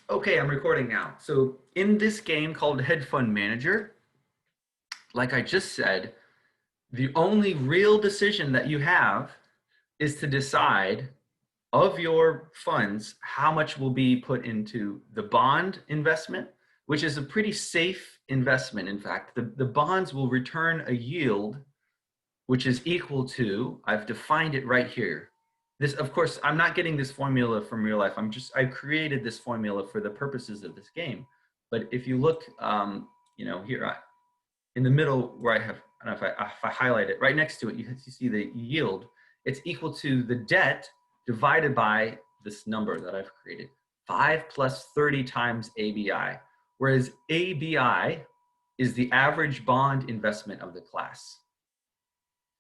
Okay, I'm recording now. So in this game called Hedge Fund Manager, like I just said, the only real decision that you have is to decide of your funds how much will be put into the bond investment, which is a pretty safe investment. In fact, the bonds will return a yield which is equal to, I've defined it right here. This, of course, I'm not getting this formula from real life. I created this formula for the purposes of this game. But if you look, here in the middle where I have, I don't know if I highlight it, right next to it, you see the yield. It's equal to the debt divided by this number that I've created, 5 plus 30 times ABI, whereas ABI is the average bond investment of the class.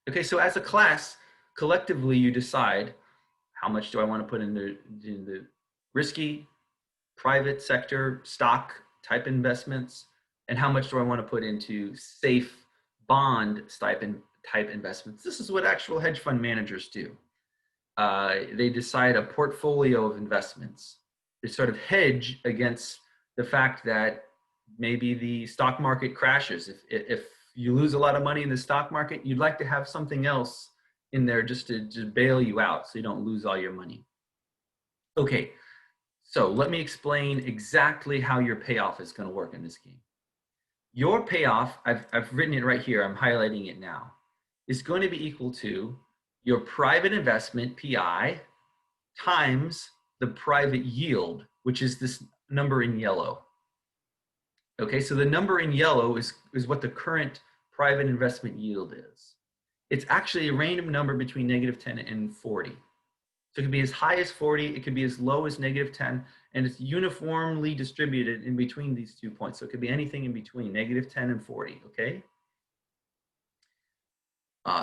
Okay, so as a class, collectively you decide how much do I want to put in the risky private sector stock type investments, and how much do I want to put into safe bond type investments. This is what actual hedge fund managers do. They decide a portfolio of investments. They sort of hedge against the fact that maybe the stock market crashes. If you lose a lot of money in the stock market, you'd like to have something else in there just to bail you out so you don't lose all your money. Okay, so let me explain exactly how your payoff is going to work in this game. Your payoff, I've written it right here, I'm highlighting it now, is going to be equal to your private investment, PI, times the private yield, which is this number in yellow. Okay, so the number in yellow is what the current private investment yield is. It's actually a random number between -10 and 40. So it could be as high as 40, it could be as low as -10, and it's uniformly distributed in between these 2 points. So it could be anything in between -10 and 40, okay?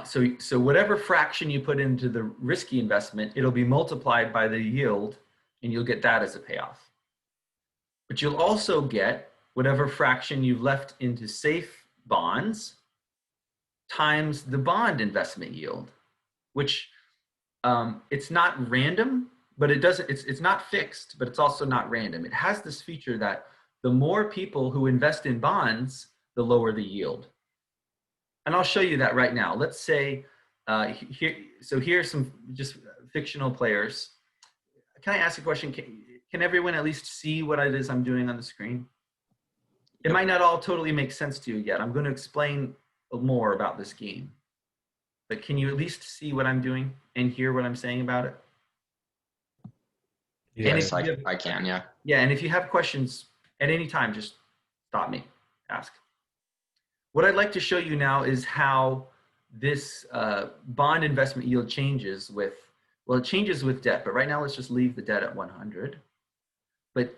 So whatever fraction you put into the risky investment, it'll be multiplied by the yield, and you'll get that as a payoff. But you'll also get whatever fraction you've left into safe bonds times the bond investment yield, which it's not random, but it's not fixed, but it's also not random. It has this feature that the more people who invest in bonds, the lower the yield. And I'll show you that right now. Let's say, here's some just fictional players. Can I ask a question? Can everyone at least see what it is I'm doing on the screen? It might not all totally make sense to you yet. I'm going to explain more about this game. But can you at least see what I'm doing and hear what I'm saying about it? Yes, I can, yeah. Yeah, and if you have questions at any time, just stop me, ask. What I'd like to show you now is how this bond investment yield changes with, well, it changes with debt, but right now let's just leave the debt at 100. But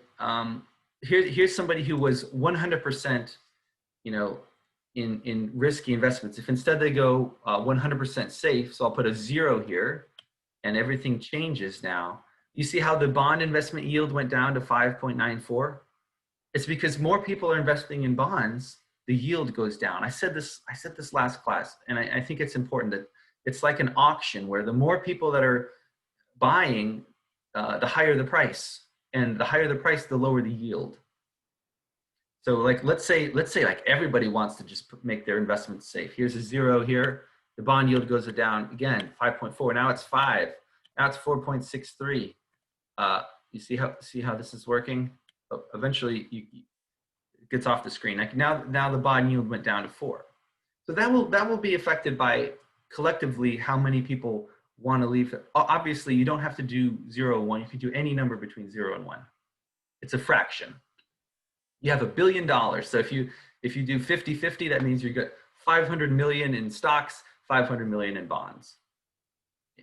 here's somebody who was 100%, in risky investments. If instead they go 100% safe, so I'll put a 0 here, and everything changes now. You see how the bond investment yield went down to 5.94? It's because more people are investing in bonds, the yield goes down. I said this last class, and I think it's important that it's like an auction where the more people that are buying, the higher the price, and the higher the price, the lower the yield. So like, let's say like everybody wants to just make their investments safe. Here's a 0 here. The bond yield goes down again, 5.4. Now it's 5. Now it's 4.63. You see how this is working? Eventually, it gets off the screen. Like now the bond yield went down to 4. So that will be affected by collectively how many people want to leave. Obviously, you don't have to do 0 and 1. You can do any number between 0 and 1. It's a fraction. You have $1 billion. So if you do 50-50, that means you get 500 million in stocks, 500 million in bonds.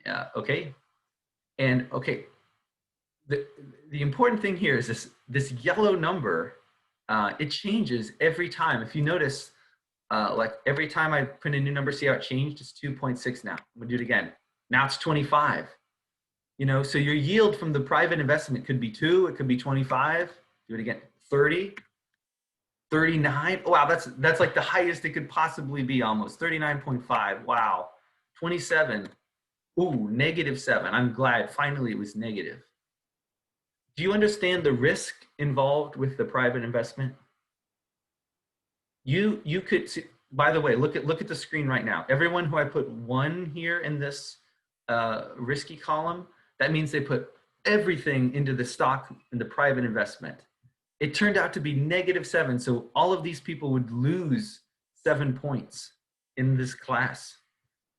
Yeah, okay. And okay, the important thing here is this yellow number. It changes every time. If you notice, like every time I print a new number, see how it changed? It's 2.6 now. I'm gonna do it again. Now it's 25. So your yield from the private investment could be 2, it could be 25. Do it again, 30. 39. Oh, wow, that's like the highest it could possibly be, almost 39.5. Wow. 27. Ooh, -7. I'm glad finally it was negative. Do you understand the risk involved with the private investment? You could see, by the way, look at the screen right now. Everyone who I put 1 here in this risky column, that means they put everything into the stock in the private investment. It turned out to be -7, so all of these people would lose 7 points in this class.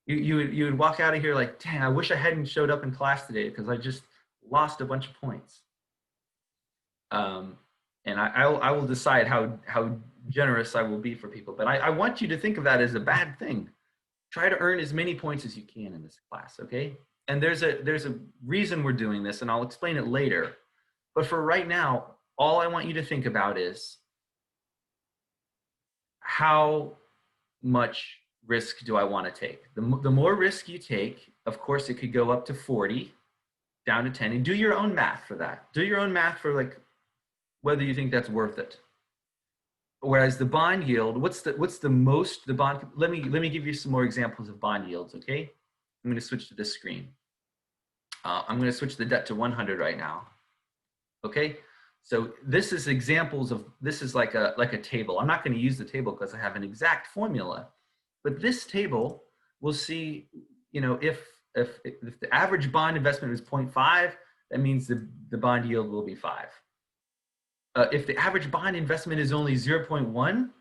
You would walk out of here like, dang, I wish I hadn't showed up in class today because I just lost a bunch of points. And I will decide how generous I will be for people. But I want you to think of that as a bad thing. Try to earn as many points as you can in this class, okay? And there's a reason we're doing this, and I'll explain it later. But for right now, all I want you to think about is how much risk do I want to take? The more risk you take, of course, it could go up to 40, down to 10, and do your own math for that. Do your own math for like whether you think that's worth it. Whereas the bond yield, what's the most the bond? Let me give you some more examples of bond yields. Okay, I'm going to switch to this screen. I'm going to switch the debt to 100 right now. Okay, so this is examples of, this is like a table. I'm not going to use the table because I have an exact formula, but this table will see, you know, if the average bond investment is 0.5, that means the bond yield will be 5. If the average bond investment is only 0.1,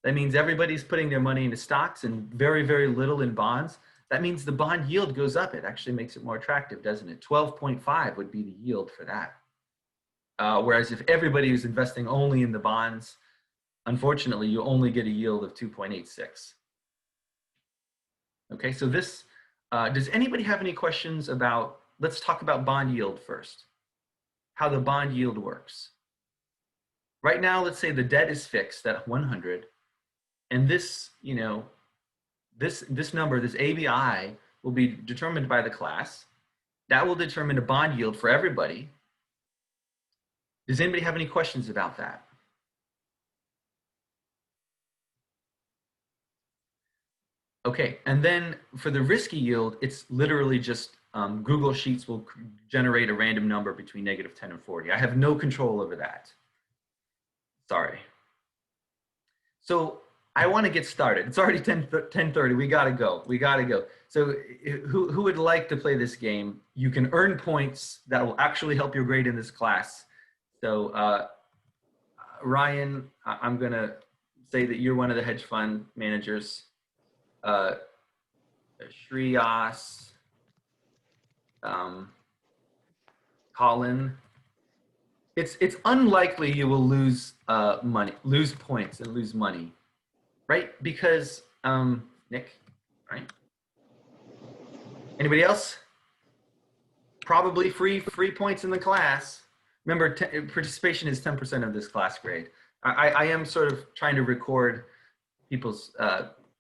that means everybody's putting their money into stocks and very, very little in bonds. That means the bond yield goes up. It actually makes it more attractive, doesn't it? 12.5 would be the yield for that. Whereas if everybody is investing only in the bonds, unfortunately, you only get a yield of 2.86. Okay, so this, does anybody have any questions about, let's talk about bond yield first, how the bond yield works. Right now, let's say the debt is fixed at 100, and this, you know, this number, this ABI, will be determined by the class. That will determine a bond yield for everybody. Does anybody have any questions about that? Okay, and then for the risky yield, it's literally just Google Sheets will generate a random number between -10 and 40. I have no control over that. Sorry. So I want to get started. It's already 10:30. We got to go. We got to go. So who would like to play this game? You can earn points that will actually help your grade in this class. So Ryan, I'm going to say that you're one of the hedge fund managers. Shreyas, Colin. It's unlikely you will lose lose points and lose money, right? Because Nick, right? Anybody else? Probably free points in the class. Remember, participation is 10% of this class grade. I am sort of trying to record people's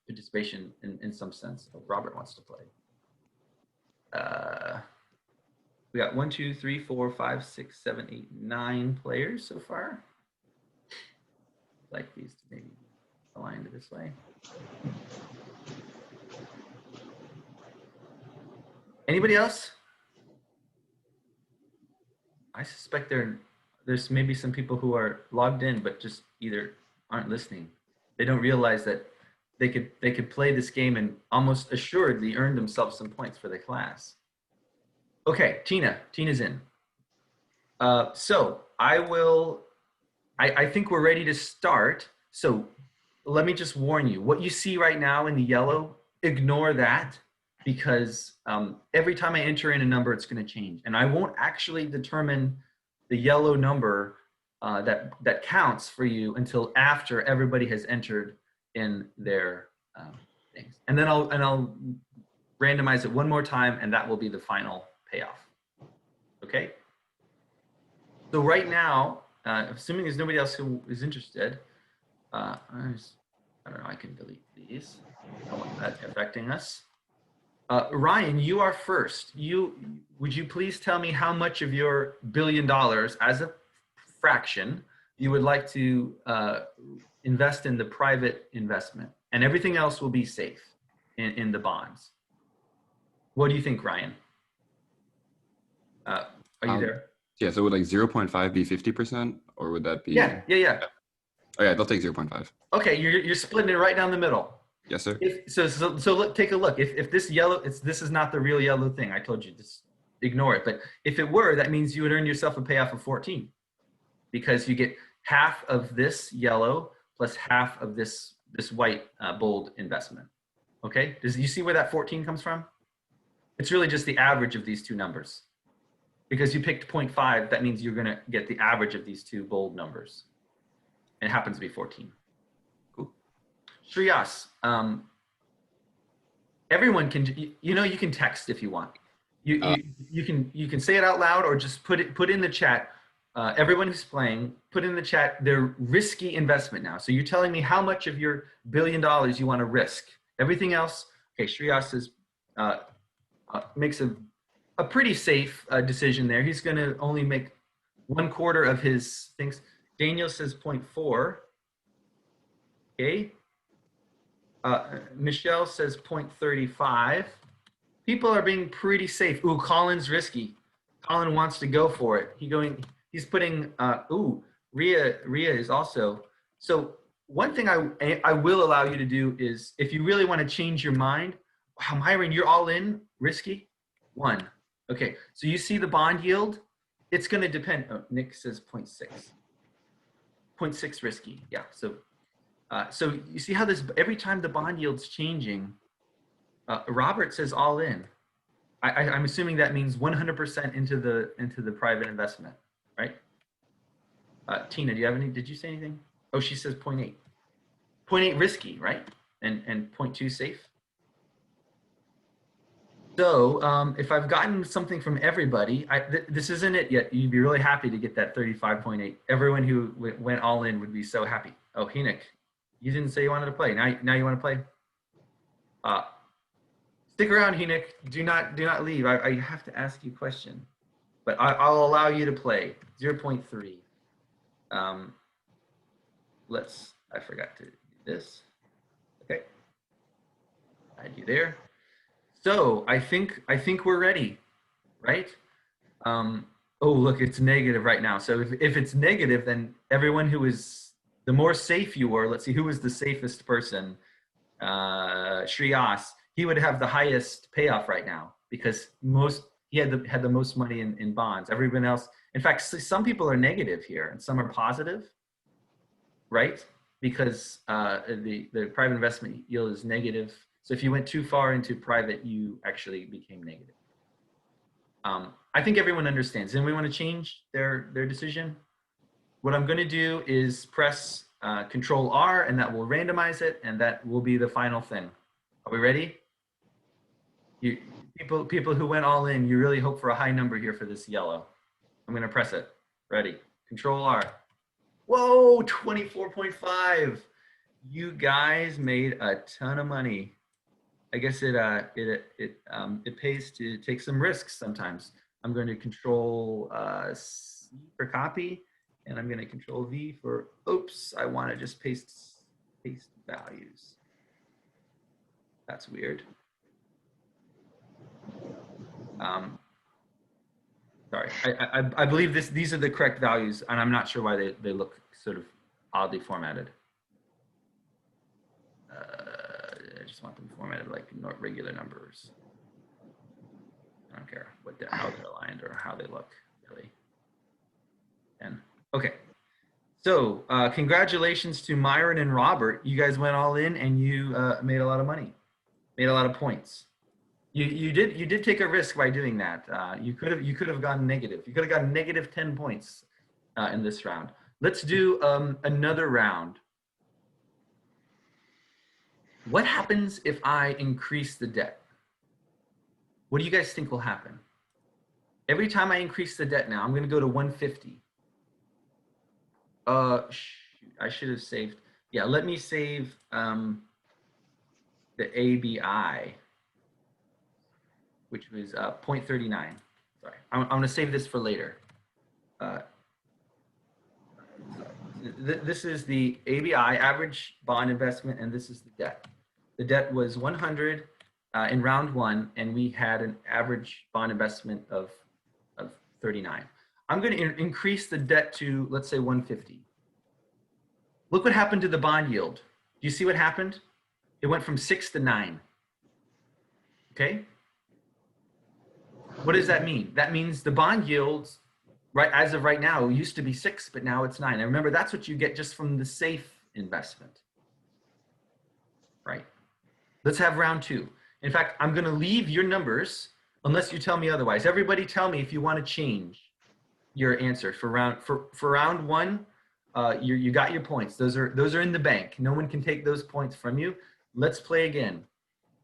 participation in some sense. Oh, Robert wants to play. We got 1, 2, 3, 4, 5, 6, 7, 8, 9 players so far. I'd like these to maybe align this way. Anybody else? I suspect there's maybe some people who are logged in but just either aren't listening. They don't realize that they could play this game and almost assuredly earn themselves some points for the class. Okay, Tina's in. So I think we're ready to start. So let me just warn you, what you see right now in the yellow, ignore that, because every time I enter in a number, it's going to change. And I won't actually determine the yellow number that counts for you until after everybody has entered in their things. And then I'll randomize it one more time, and that will be the final payoff. Okay? So right now, assuming there's nobody else who is interested, I don't know, I can delete these. I don't want that affecting us. Ryan, you are first. Would you please tell me how much of your $1 billion as a fraction you would like to invest in the private investment, and everything else will be safe in the bonds? What do you think, Ryan? Are you there? Yeah, so would like 0.5 be 50%, or would that Yeah, be? yeah, yeah. Oh yeah, they'll take 0.5. Okay, you're splitting it right down the middle. Yes, sir. So look, take a look. If this yellow, this is not the real yellow thing. I told you, just ignore it. But if it were, that means you would earn yourself a payoff of 14 because you get half of this yellow plus half of this white bold investment. Okay, does you see where that 14 comes from? It's really just the average of these two numbers. Because you picked 0.5, that means you're going to get the average of these two bold numbers. And it happens to be 14. Cool. Shreyas, everyone can, you can text if you want. You can say it out loud or just put in the chat. Everyone who's playing, put in the chat their risky investment now. So you're telling me how much of your $1 billion you want to risk. Everything else, okay, Shreyas makes a pretty safe decision there. He's going to only make 1/4 of his things. Daniel says 0.4. Okay. Michelle says 0.35. People are being pretty safe. Ooh, Colin's risky. Colin wants to go for it. He's putting, Ria is also. So one thing I will allow you to do is if you really want to change your mind, wow, Myron, you're all in, risky? 1. Okay, so you see the bond yield? It's going to depend. Oh, Nick says 0.6. 0.6 risky, yeah. So you see how this, every time the bond yield's changing, Robert says all in. I'm assuming that means 100% into the private investment, right? Tina, did you say anything? Oh, she says 0.8. 0.8 risky, right? And 0.2 safe. So if I've gotten something from everybody, this isn't it yet. You'd be really happy to get that 35.8. Everyone who went all in would be so happy. Oh, Hinek, you didn't say you wanted to play. Now you want to play? Stick around, Hinek. Do not leave. I have to ask you a question, but I'll allow you to play. 0.3. I forgot to do this. Okay, I had you there. So I think we're ready, right? Oh, look, it's negative right now. So if it's negative, then everyone who is, the more safe you were, let's see, who was the safest person? Shreyas, he would have the highest payoff right now because he had the most money in bonds. Everyone else, in fact, some people are negative here and some are positive, right? Because the private investment yield is negative. So if you went too far into private, you actually became negative. I think everyone understands. Then we want to change their decision. What I'm going to do is press Control R, and that will randomize it, and that will be the final thing. Are we ready? People who went all in, you really hope for a high number here for this yellow. I'm going to press it. Ready? Control R. Whoa, 24.5. You guys made a ton of money. I guess it pays to take some risks sometimes. I'm going to control C for copy, and I'm going to control V for, oops, I want to just paste values. That's weird. Sorry, I believe these are the correct values, and I'm not sure why they look sort of oddly formatted. I just want them formatted like regular numbers. I don't care how they're aligned or how they look, really. And okay, so congratulations to Myron and Robert. You guys went all in, and you made a lot of money, made a lot of points. You did take a risk by doing that. You could have gone negative. You could have gotten negative 10 points in this round. Let's do another round. What happens if I increase the debt? What do you guys think will happen? Every time I increase the debt now, I'm going to go to 150. Shoot, I should have saved. Yeah, let me save the ABI, which was 0.39. Sorry, I'm going to save this for later. This is the ABI, average bond investment, and this is the debt. The debt was 100 in round 1, and we had an average bond investment of 39. I'm going to increase the debt to, let's say, 150. Look what happened to the bond yield. Do you see what happened? It went from 6 to 9. Okay? What does that mean? That means the bond yields, right, as of right now, used to be 6, but now it's 9. And remember, that's what you get just from the safe investment, right? Let's have round 2. In fact, I'm going to leave your numbers unless you tell me otherwise. Everybody tell me if you want to change your answer for round 1. You got your points. Those are in the bank. No one can take those points from you. Let's play again.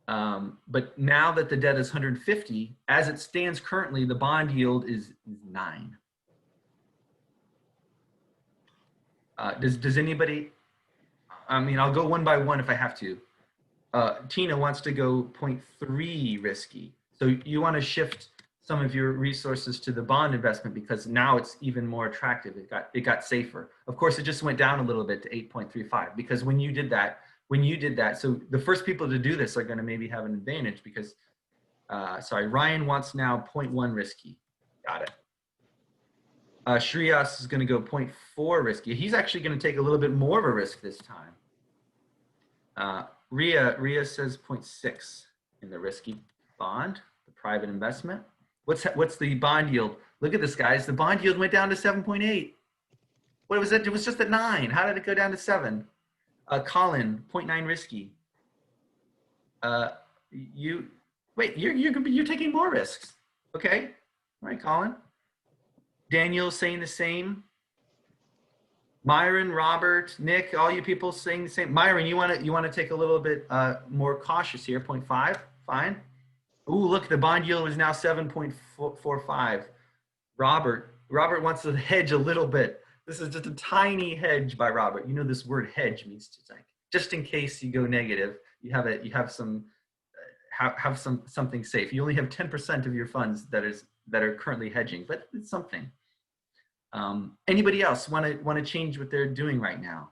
But now that the debt is 150, as it stands currently, the bond yield is 9. Does anybody? I mean, I'll go one by one if I have to. Tina wants to go 0.3 risky. So you want to shift some of your resources to the bond investment because now it's even more attractive. It got safer. Of course, it just went down a little bit to 8.35 because when you did that, so the first people to do this are going to maybe have an advantage because, sorry, Ryan wants now 0.1 risky. Got it. Shreyas is going to go 0.4 risky. He's actually going to take a little bit more of a risk this time. Ria says 0.6 in the risky bond, the private investment. What's the bond yield? Look at this, guys. The bond yield went down to 7.8. What was it? It was just at 9. How did it go down to 7? Colin, 0.9 risky. You're taking more risks. Okay. All right, Colin. Daniel's saying the same. Myron, Robert, Nick, all you people saying the same. Myron, you want to take a little bit more cautious here, 0.5, fine. Ooh, look, the bond yield is now 7.45. Robert wants to hedge a little bit. This is just a tiny hedge by Robert. You know this word hedge means to like just in case you go negative, you have something safe. You only have 10% of your funds that are currently hedging, but it's something. Anybody else want to change what they're doing right now?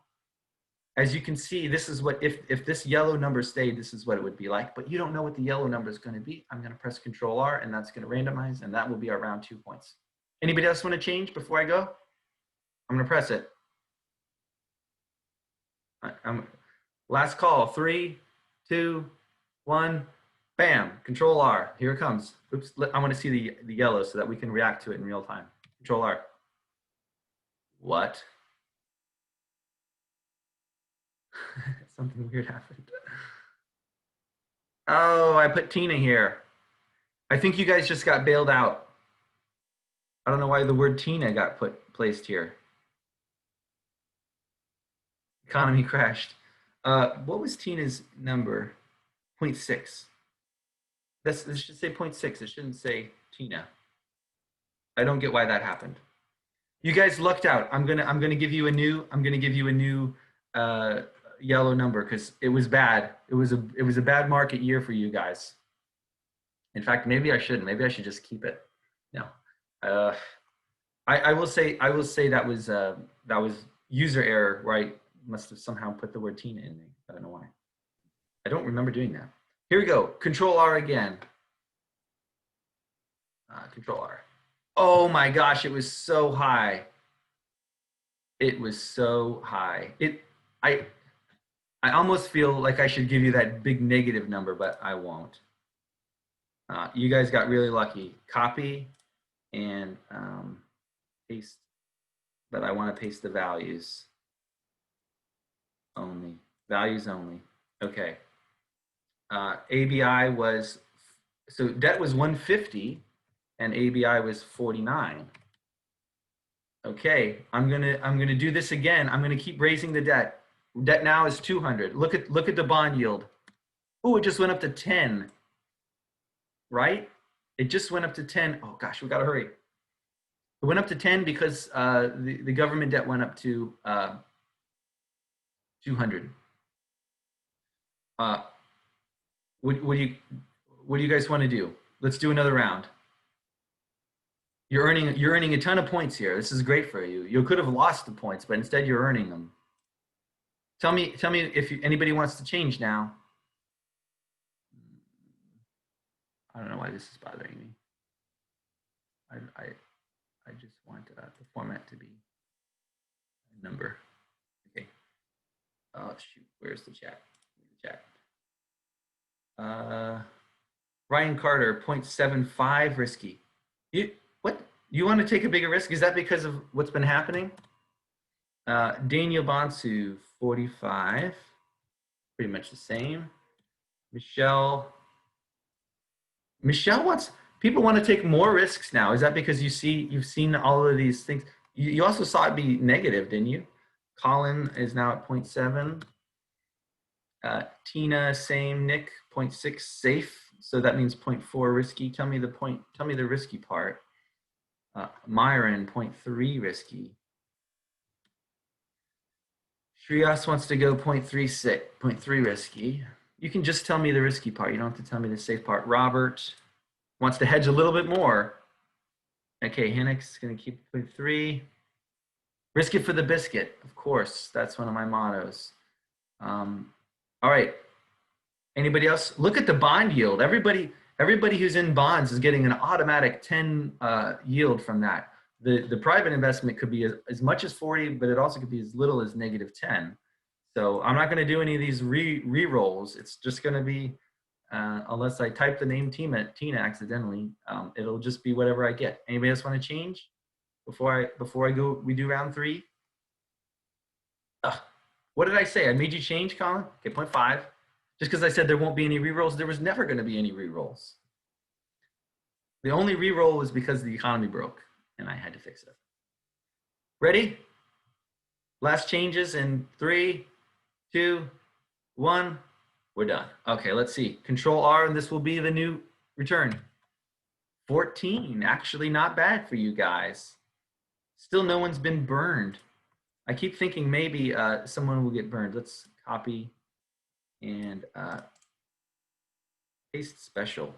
As you can see, this is what, if this yellow number stayed, this is what it would be like, but you don't know what the yellow number is going to be. I'm going to press Control R and that's going to randomize and that will be our round 2 points. Anybody else want to change before I go? I'm going to press it. Last call, 3, 2, 1, bam, Control R, here it comes. Oops, I want to see the yellow so that we can react to it in real time. Control R. What? Something weird happened. Oh, I put Tina here. I think you guys just got bailed out. I don't know why the word Tina got placed here. Economy crashed. What was Tina's number? 0.6. This should say 0.6. It shouldn't say Tina. I don't get why that happened. You guys lucked out. I'm gonna give you a new yellow number because it was bad. It was a bad market year for you guys. In fact, maybe I shouldn't. Maybe I should just keep it. No. I will say that was user error where I must have somehow put the word Tina in there. I don't know why. I don't remember doing that. Here we go. Control R again. Control R. Oh my gosh, it was so high. It was so high. I almost feel like I should give you that big negative number, but I won't. You guys got really lucky. Copy and paste, but I want to paste the values only. Values only. Okay. ABI was, so debt was 150 and ABI was 49. Okay, I'm gonna do this again. I'm gonna keep raising the debt. Debt now is 200. Look at the bond yield. Oh, it just went up to 10. Right? It just went up to 10. Oh gosh, we gotta hurry. It went up to 10 because the government debt went up to 200. What do you guys want to do? Let's do another round. You're earning a ton of points here. This is great for you. You could have lost the points, but instead you're earning them. Tell me if anybody wants to change now. I don't know why this is bothering me. I just want the format to be a number. Okay. Oh shoot, where's the chat? The chat. Ryan Carter, 0.75 risky. What? You want to take a bigger risk? Is that because of what's been happening? Daniel Bonsu, 45. Pretty much the same. Michelle wants, people want to take more risks now. Is that because you've seen all of these things? You also saw it be negative, didn't you? Colin is now at 0.7. Tina, same. Nick, 0.6 safe. So that means 0.4 risky. Tell me the risky part. Myron, 0.3 risky. Shriyas wants to go 0.36, 0.3 risky. You can just tell me the risky part. You don't have to tell me the safe part. Robert wants to hedge a little bit more. Okay, Hinnick's going to keep 0.3. Risk it for the biscuit. Of course, that's one of my mottos. All right. Anybody else? Look at the bond yield. Everybody who's in bonds is getting an automatic 10 yield from that. The private investment could be as much as 40, but it also could be as little as -10. So I'm not going to do any of these re-rolls. It's just going to be, unless I type the name Tina accidentally, it'll just be whatever I get. Anybody else want to change before I go? We do round 3. What did I say? I made you change, Colin? Okay, 0.5. Just because I said there won't be any re-rolls, there was never going to be any re-rolls. The only re-roll was because the economy broke and I had to fix it. Ready? Last changes in 3, 2, 1. We're done. Okay, let's see. Control R, and this will be the new return. 14. Actually not bad for you guys. Still no one's been burned. I keep thinking maybe someone will get burned. Let's copy and paste special.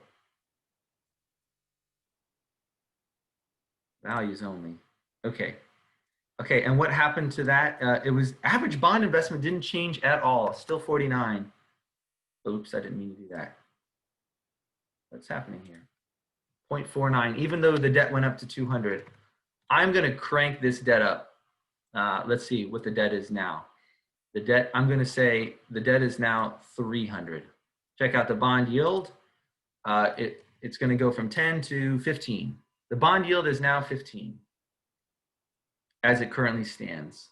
Values only. Okay. Okay, and what happened to that? It was average bond investment didn't change at all. Still 49. Oops, I didn't mean to do that. What's happening here? 0.49, even though the debt went up to 200. I'm going to crank this debt up. Let's see what the debt is now. The debt, I'm going to say the debt is now 300. Check out the bond yield. It's going to go from 10 to 15. The bond yield is now 15 as it currently stands.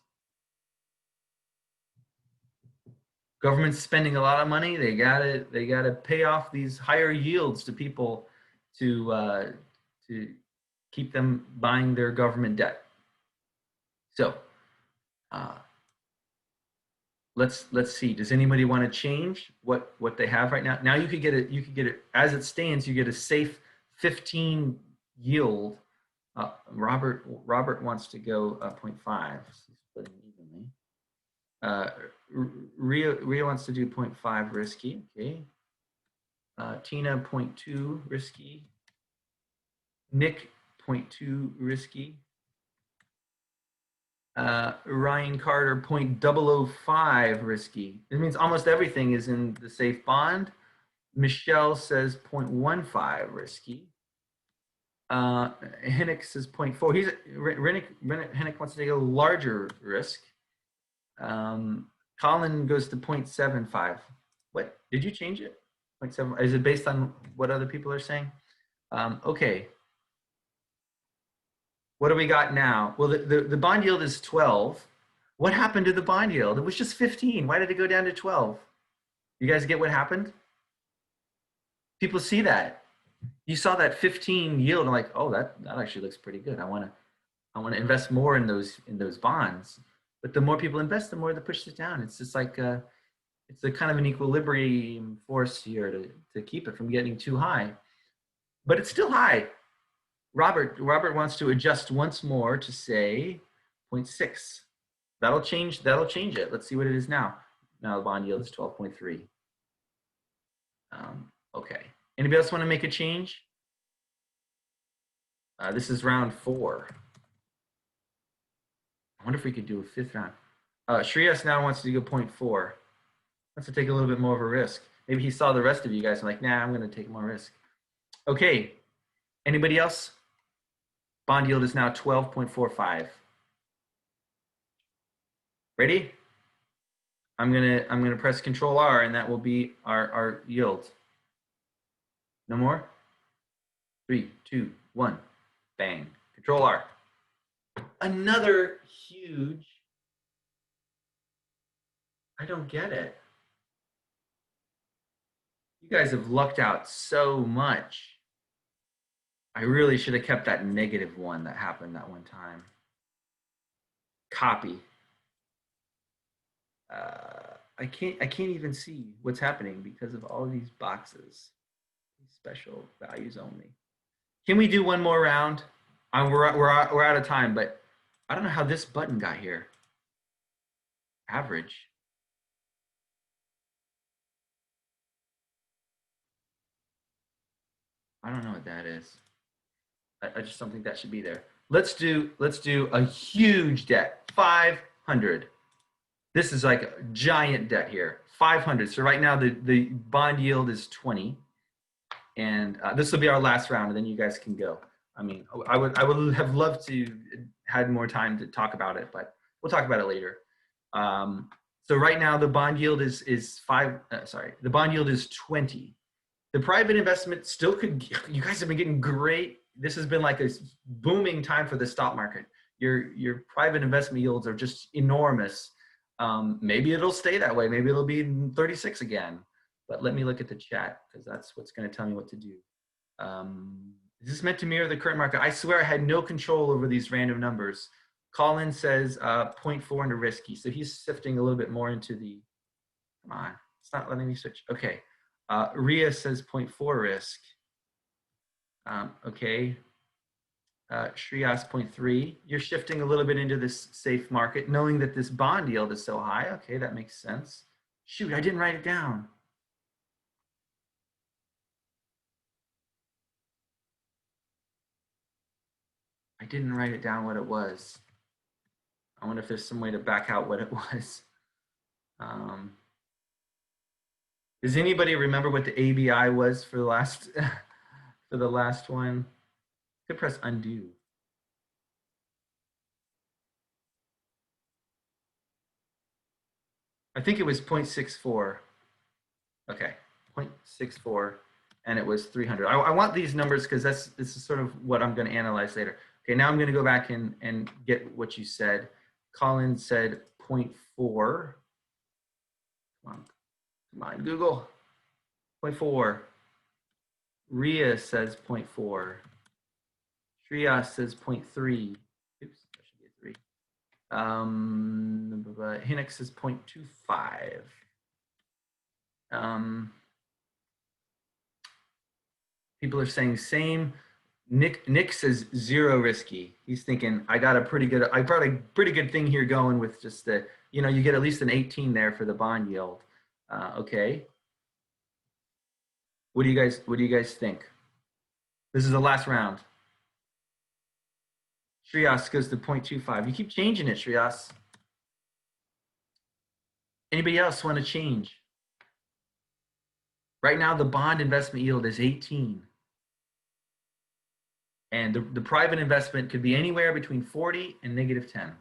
Government's spending a lot of money. They gotta pay off these higher yields to people to keep them buying their government debt. So let's see. Does anybody want to change what they have right now? Now you could get it as it stands. You get a safe 15 yield. Robert wants to go 0.5. Splitting evenly. Ria wants to do 0.5 risky. Okay. Tina 0.2 risky. Nick 0.2 risky. Ryan Carter 0.005 risky. It means almost everything is in the safe bond. Michelle says 0.15 risky. Hinnick says 0.4. Hinnick wants to take a larger risk. Colin goes to 0.75. What, did you change it? 0.7, is it based on what other people are saying? Okay. What do we got now? Well, the bond yield is 12. What happened to the bond yield? It was just 15. Why did it go down to 12? You guys get what happened? People see that. You saw that 15 yield and like, oh, that actually looks pretty good. I want to invest more in those bonds. But the more people invest, the more they push it down. It's just like it's a kind of an equilibrium force here to keep it from getting too high. But it's still high. Robert wants to adjust once more to say 0.6. That'll change it. Let's see what it is now. Now the bond yield is 12.3. Okay. Anybody else want to make a change? This is round 4. I wonder if we could do a 5th round. Shreyas now wants to go 0.4. Wants to take a little bit more of a risk. Maybe he saw the rest of you guys and like, nah, I'm going to take more risk. Okay. Anybody else? Bond yield is now 12.45. Ready? I'm gonna press Control R, and that will be our yield. No more? 3, 2, 1. Bang. Control R. Another huge. I don't get it. You guys have lucked out so much. I really should have kept that -1 that happened that one time. Copy. I can't even see what's happening because of all of these boxes. These special values only. Can we do one more round? We're out of time, but I don't know how this button got here. Average. I don't know what that is. I just don't think that should be there. Let's do a huge debt. 500. This is like a giant debt here. 500. So right now the bond yield is 20, and this will be our last round, and then you guys can go. I mean, I would have loved to had more time to talk about it, but we'll talk about it later. So right now the bond yield is the bond yield is 20. The private investment still could. You guys have been getting great. This has been like a booming time for the stock market. Your private investment yields are just enormous. Maybe it'll stay that way. Maybe it'll be 36 again. But let me look at the chat because that's what's going to tell me what to do. Is this meant to mirror the current market? I swear I had no control over these random numbers. Colin says 0.4 into risky. So he's shifting a little bit more into the, come on, it's not letting me switch. Okay. Ria says 0.4 risk. Okay. Shreyas 0.3. You're shifting a little bit into this safe market, knowing that this bond yield is so high. Okay, that makes sense. Shoot, I didn't write it down. I didn't write it down what it was. I wonder if there's some way to back out what it was. Does anybody remember what the ABI was for the last for the last one? Could press undo. I think it was 0.64. Okay, 0.64, and it was 300. I want these numbers because this is sort of what I'm going to analyze later. Okay, now I'm going to go back and get what you said. Colin said 0.4. Come on, Google. 0.4. Ria says 0.4. Shreyas says 0.3. Oops, that should be a 3. Hinnick says 0.25. People are saying same. Nick says 0 risky. He's thinking I brought a pretty good thing here going with just the, you get at least an 18 there for the bond yield. Okay. What do you guys think? This is the last round. Shreyas goes to 0.25. You keep changing it, Shreyas. Anybody else want to change? Right now, the bond investment yield is 18. And the private investment could be anywhere between 40 and -10.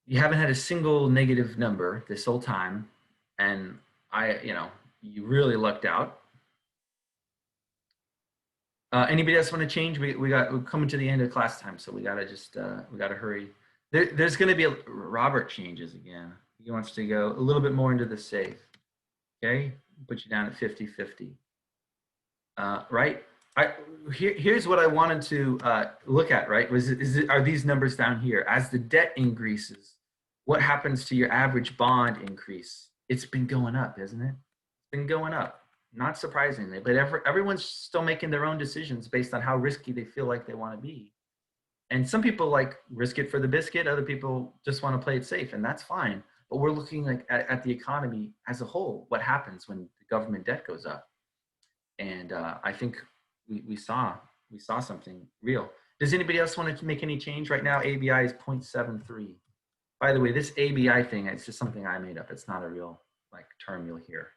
You haven't had a single negative number this whole time. And you really lucked out. Anybody else want to change? We're coming to the end of class time, so we gotta hurry. There's going to be Robert changes again. He wants to go a little bit more into the safe. Okay, put you down at 50-50. Right? Here's what I wanted to look at. Right? Are these numbers down here? As the debt increases, what happens to your average bond increase? It's been going up, isn't it? It's been going up. Not surprisingly, but everyone's still making their own decisions based on how risky they feel like they want to be. And some people like risk it for the biscuit. Other people just want to play it safe, and that's fine. But we're looking like at the economy as a whole. What happens when the government debt goes up? And I think we saw something real. Does anybody else want to make any change right now? ABI is 0.73. By the way, this ABI thing, it's just something I made up. It's not a real term you'll hear.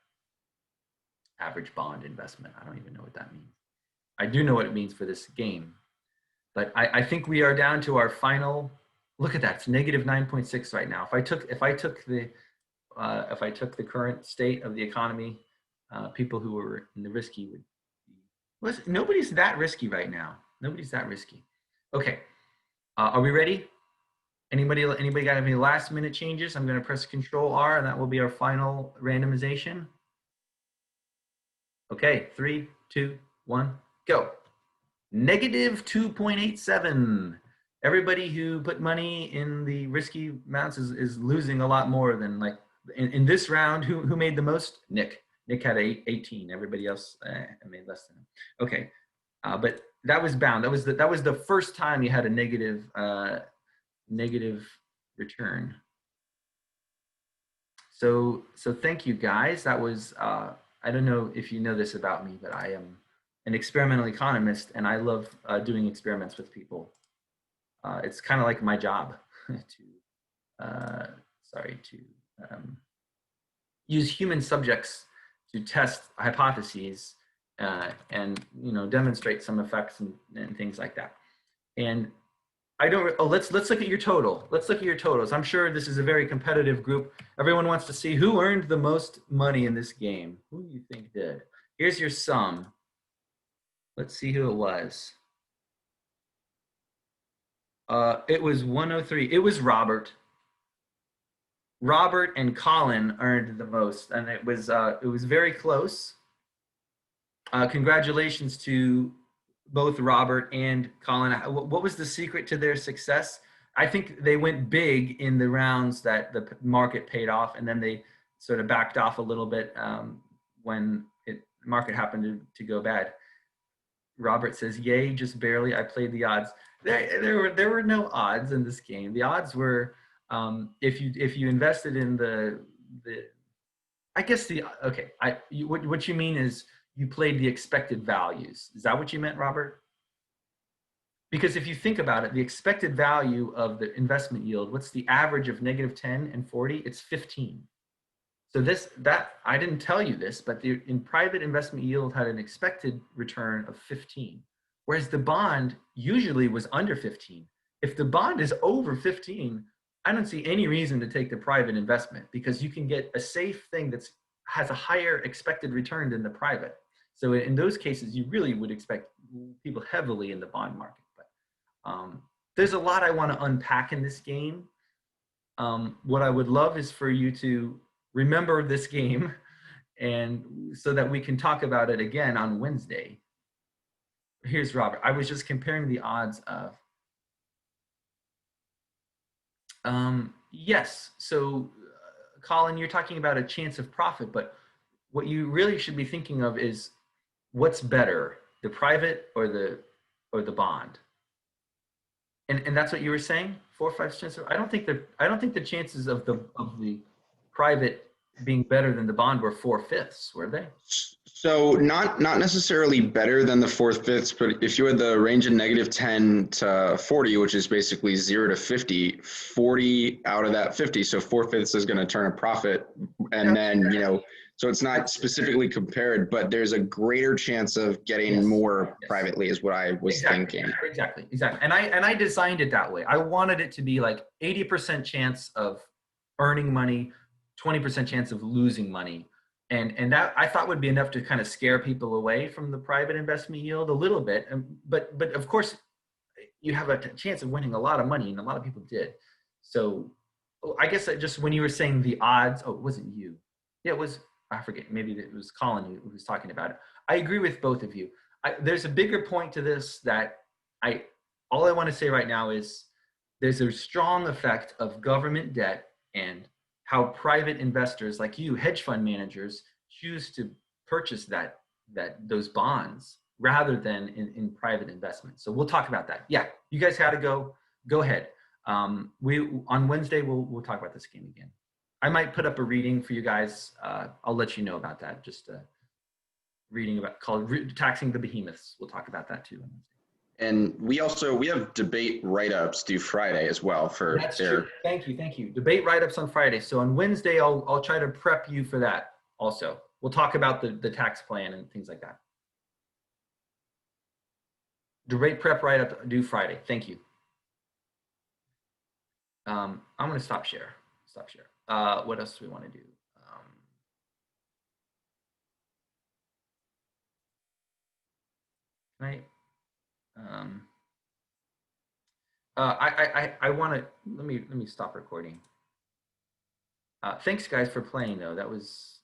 Average bond investment. I don't even know what that means. I do know what it means for this game. But I think we are down to our final. Look at that. It's negative 9.6 right now. If I took the current state of the economy, people who were in the risky would be. Nobody's that risky right now. Nobody's that risky. Okay. Are we ready? Anybody got any last minute changes? I'm going to press Control R, and that will be our final randomization. Okay, 3, 2, 1, go. Negative 2.87. Everybody who put money in the risky amounts is losing a lot more than, like, in this round. Who made the most? Nick. Nick had 18. Everybody else made less than him. Okay, but that was bound. That was the first time you had a negative return. So thank you guys. That was I don't know if you know this about me, but I am an experimental economist, and I love doing experiments with people. It's kind of like my job to use human subjects to test hypotheses and demonstrate some effects and things like that. And I don't. Oh, let's look at your total. Let's look at your totals. I'm sure this is a very competitive group. Everyone wants to see who earned the most money in this game. Who do you think did? Here's your sum. Let's see who it was. It was 103. It was Robert. Robert and Colin earned the most, and it was very close. Congratulations to both Robert and Colin. What was the secret to their success? I think they went big in the rounds that the market paid off, and then they sort of backed off a little bit when the market happened to go bad. Robert says, "Yay, just barely. I played the odds." There were no odds in this game. The odds were if you invested in the I guess what you mean is you played the expected values. Is that what you meant, Robert? Because if you think about it, the expected value of the investment yield, what's the average of negative 10 and 40? It's 15. So I didn't tell you this, but in private investment yield had an expected return of 15, whereas the bond usually was under 15. If the bond is over 15, I don't see any reason to take the private investment, because you can get a safe thing that has a higher expected return than the private. So in those cases, you really would expect people heavily in the bond market. But there's a lot I want to unpack in this game. What I would love is for you to remember this game, and so that we can talk about it again on Wednesday. Here's Robert. I was just comparing the odds of yes. So Colin, you're talking about a chance of profit, but what you really should be thinking of is what's better, the private or the bond. And that's what you were saying? 4 or 5 chances. I don't think the chances of the private being better than the bond were 4/5, were they? So not necessarily better than the 4/5, but if you had the range of negative 10 to 40, which is basically 0 to 50, 40 out of that 50, so 4/5 is going to turn a profit, and then so it's not specifically compared, but there's a greater chance of getting more privately, is what I was thinking. Exactly. And I designed it that way. I wanted it to be like 80% chance of earning money, 20% chance of losing money. And that I thought would be enough to kind of scare people away from the private investment yield a little bit. But of course, you have a chance of winning a lot of money, and a lot of people did. So I guess just when you were saying the odds, it wasn't you. Yeah, it was, I forget, maybe it was Colin who was talking about it. I agree with both of you. There's a bigger point to this that all I want to say right now is there's a strong effect of government debt and how private investors like you, hedge fund managers, choose to purchase those bonds rather than in private investment. So we'll talk about that. Yeah, you guys had to go ahead. On Wednesday we'll talk about this game again. I might put up a reading for you guys. I'll let you know about that. Just a reading called Taxing the Behemoths. We'll talk about that too. And we have debate write-ups due Friday as well for That's true. Thank you. Debate write-ups on Friday. So on Wednesday, I'll try to prep you for that also. We'll talk about the tax plan and things like that. Debate prep right up due Friday. Thank you. I'm going to stop share. Stop share. What else do we want to do? Can I want to let me stop recording. Thanks guys for playing though. That was